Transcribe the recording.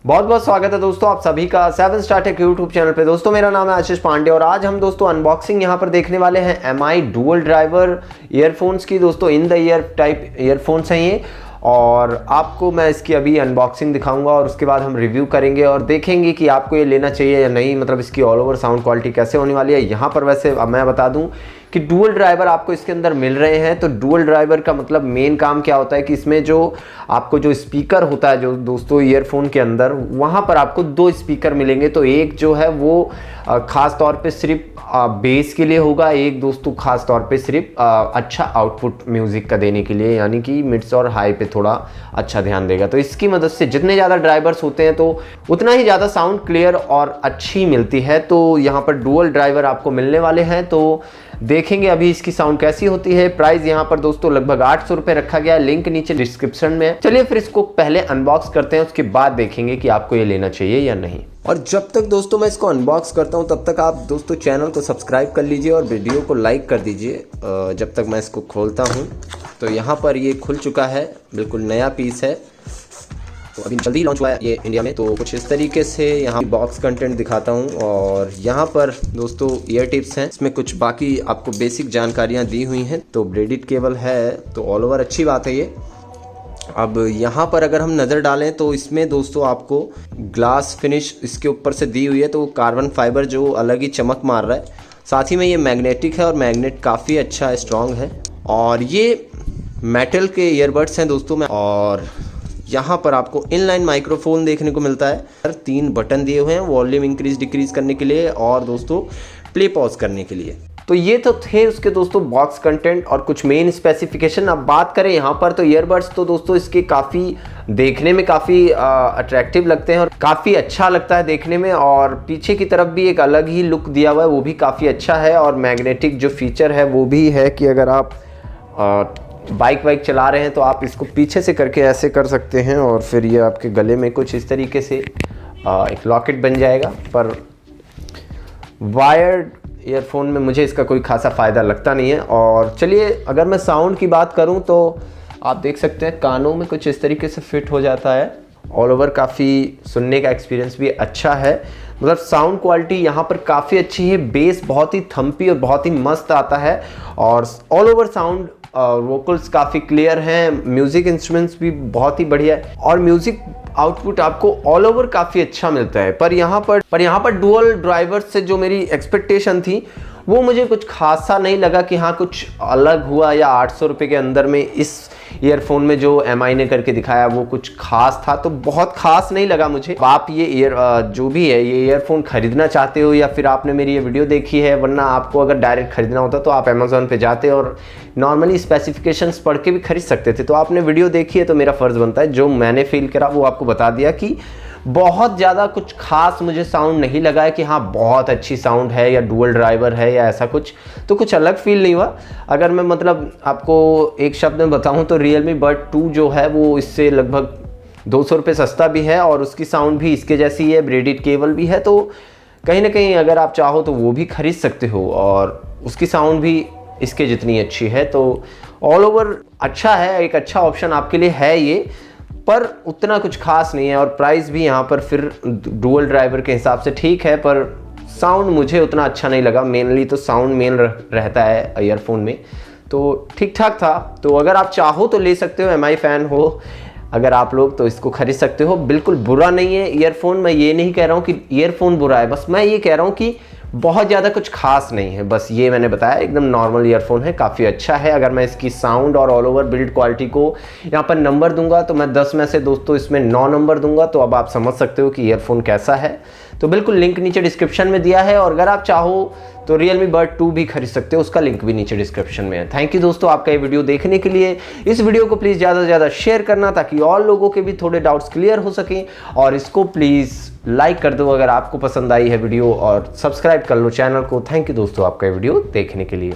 बहुत बहुत स्वागत है दोस्तों आप सभी का 7 स्टार टेक यूट्यूब चैनल पे। दोस्तों मेरा नाम है आशीष पांडे और आज हम दोस्तों अनबॉक्सिंग यहाँ पर देखने वाले हैं एमआई डुअल ड्राइवर ईयरफोन्स की। दोस्तों in the year type earphones हैं ये, और आपको मैं इसकी अभी अनबॉक्सिंग दिखाऊंगा और उसके बाद हम रिव्यू करेंगे और देखेंगे कि आपको ये लेना चाहिए या नहीं, मतलब इसकी ऑल ओवर साउंड क्वालिटी कैसे होने वाली है। यहाँ पर वैसे अब मैं बता दूं कि डुअल ड्राइवर आपको इसके अंदर मिल रहे हैं। तो डुअल ड्राइवर का मतलब मेन काम क्या होता है कि इसमें जो आपको जो स्पीकर होता है जो दोस्तों ईयरफोन के अंदर, वहाँ पर आपको 2 स्पीकर मिलेंगे। तो एक जो है वो ख़ास तौर पे सिर्फ बेस के लिए होगा, एक दोस्तों ख़ास तौर पे सिर्फ अच्छा आउटपुट म्यूज़िक का देने के लिए, यानी कि मिड्स और हाई पे थोड़ा अच्छा ध्यान देगा। तो इसकी मदद से जितने ज़्यादा ड्राइवर्स होते हैं तो उतना ही ज़्यादा साउंड क्लियर और अच्छी मिलती है। तो यहाँ पर डुअल ड्राइवर आपको मिलने वाले हैं, तो देखेंगे अभी इसकी साउंड कैसी होती है। प्राइस यहाँ पर दोस्तों लगभग 800 रुपये रखा गया है, लिंक नीचे डिस्क्रिप्शन में है। चलिए फिर इसको पहले अनबॉक्स करते हैं, उसके बाद देखेंगे कि आपको ये लेना चाहिए या नहीं। और जब तक दोस्तों मैं इसको अनबॉक्स करता हूँ तब तक आप दोस्तों चैनल को सब्सक्राइब कर लीजिए और वीडियो को लाइक कर दीजिए जब तक मैं इसको खोलता हूँ। तो यहाँ पर ये खुल चुका है, बिल्कुल नया पीस है, तो अभी जल्दी लॉन्च हुआ है ये इंडिया में। तो कुछ इस तरीके से यहाँ बॉक्स कंटेंट दिखाता हूँ और यहाँ पर दोस्तों ईयर टिप्स हैं, इसमें कुछ बाकी आपको बेसिक जानकारियाँ दी हुई हैं। तो ब्रेडेड केबल है, तो ऑल ओवर अच्छी बात है ये। अब यहाँ पर अगर हम नज़र डालें तो इसमें दोस्तों आपको ग्लास फिनिश इसके ऊपर से दी हुई है, तो कार्बन फाइबर जो अलग ही चमक मार रहा है। साथ ही में ये मैग्नेटिक है और मैग्नेट काफ़ी अच्छा है, स्ट्रॉन्ग है। और ये मेटल के ईयरबड्स हैं दोस्तों में। और यहाँ पर आपको इनलाइन माइक्रोफोन देखने को मिलता है। 3 बटन दिए हुए हैं वॉल्यूम इंक्रीज डिक्रीज करने के लिए और दोस्तों प्ले पॉज करने के लिए। तो ये तो थे उसके दोस्तों बॉक्स कंटेंट और कुछ मेन स्पेसिफिकेशन। अब बात करें यहाँ पर तो ईयरबड्स तो दोस्तों इसके काफ़ी देखने में काफ़ी अट्रैक्टिव लगते हैं और काफ़ी अच्छा लगता है देखने में। और पीछे की तरफ भी एक अलग ही लुक दिया हुआ है, वो भी काफ़ी अच्छा है। और मैग्नेटिक जो फीचर है वो भी है कि अगर आप बाइक वाइक चला रहे हैं तो आप इसको पीछे से करके ऐसे कर सकते हैं और फिर ये आपके गले में कुछ इस तरीके से एक लॉकेट बन जाएगा। पर वायर्ड ईयरफोन में मुझे इसका कोई खासा फ़ायदा लगता नहीं है। और चलिए अगर मैं साउंड की बात करूं तो आप देख सकते हैं कानों में कुछ इस तरीके से फिट हो जाता है। ऑल ओवर काफ़ी सुनने का एक्सपीरियंस भी अच्छा है, मतलब साउंड क्वालिटी यहाँ पर काफ़ी अच्छी है। बेस बहुत ही थम्पी और बहुत ही मस्त आता है और ऑल ओवर साउंड वोकल्स काफ़ी क्लियर हैं। म्यूज़िक इंस्ट्रूमेंट्स भी बहुत ही बढ़िया है और म्यूज़िक आउटपुट आपको ऑल ओवर काफ़ी अच्छा मिलता है। पर यहाँ पर डुअल ड्राइवर से जो मेरी एक्सपेक्टेशन थी वो मुझे कुछ खासा नहीं लगा कि हाँ कुछ अलग हुआ या 800 रुपये के अंदर में इस ईयरफोन में जो एमआई ने करके दिखाया वो कुछ खास था, तो बहुत खास नहीं लगा मुझे। आप ये जो भी है ये ईयरफोन खरीदना चाहते हो या फिर आपने मेरी ये वीडियो देखी है, वरना आपको अगर डायरेक्ट खरीदना होता तो आप अमेज़ॉन पे जाते और नॉर्मली स्पेसिफिकेशंस पढ़ के भी खरीद सकते थे। तो आपने वीडियो देखी है तो मेरा फ़र्ज़ बनता है जो मैंने फील करा वो आपको बता दिया कि बहुत ज़्यादा कुछ खास मुझे साउंड नहीं लगा है कि हाँ बहुत अच्छी साउंड है या डुअल ड्राइवर है या ऐसा कुछ, तो कुछ अलग फील नहीं हुआ। अगर मैं मतलब आपको एक शब्द में बताऊं तो Realme Buds 2 जो है वो इससे लगभग 200 रुपये सस्ता भी है और उसकी साउंड भी इसके जैसी है, ब्रेडेड केबल भी है। तो कहीं ना कहीं अगर आप चाहो तो वो भी खरीद सकते हो और उसकी साउंड भी इसके जितनी अच्छी है। तो ऑल ओवर अच्छा है, एक अच्छा ऑप्शन आपके लिए है ये, पर उतना कुछ खास नहीं है। और प्राइस भी यहाँ पर फिर डुअल ड्राइवर के हिसाब से ठीक है, पर साउंड मुझे उतना अच्छा नहीं लगा। मेनली तो साउंड मेन रहता है ईयरफोन में, तो ठीक ठाक था। तो अगर आप चाहो तो ले सकते हो, एमआई फ़ैन हो अगर आप लोग तो इसको खरीद सकते हो। बिल्कुल बुरा नहीं है ईयरफोन, मैं ये नहीं कह रहा हूँ कि ईयरफोन बुरा है, बस मैं ये कह रहा हूँ कि बहुत ज़्यादा कुछ खास नहीं है। बस ये मैंने बताया एकदम नॉर्मल ईयरफोन है, काफ़ी अच्छा है। अगर मैं इसकी साउंड और ऑल ओवर बिल्ड क्वालिटी को यहाँ पर नंबर दूंगा तो मैं 10 में से दोस्तों इसमें 9 नंबर दूंगा। तो अब आप समझ सकते हो कि ईयरफोन कैसा है। तो बिल्कुल लिंक नीचे डिस्क्रिप्शन में दिया है और अगर आप चाहो तो Realme Buds 2 भी खरीद सकते हो, उसका लिंक भी नीचे डिस्क्रिप्शन में है। थैंक यू दोस्तों आपका ये वीडियो देखने के लिए। इस वीडियो को प्लीज़ ज़्यादा से ज़्यादा शेयर करना ताकि और लोगों के भी थोड़े डाउट्स क्लियर हो सकें, और इसको प्लीज़ लाइक कर दो अगर आपको पसंद आई है वीडियो और सब्सक्राइब कर लो चैनल को। थैंक यू दोस्तों आपका ये वीडियो देखने के लिए।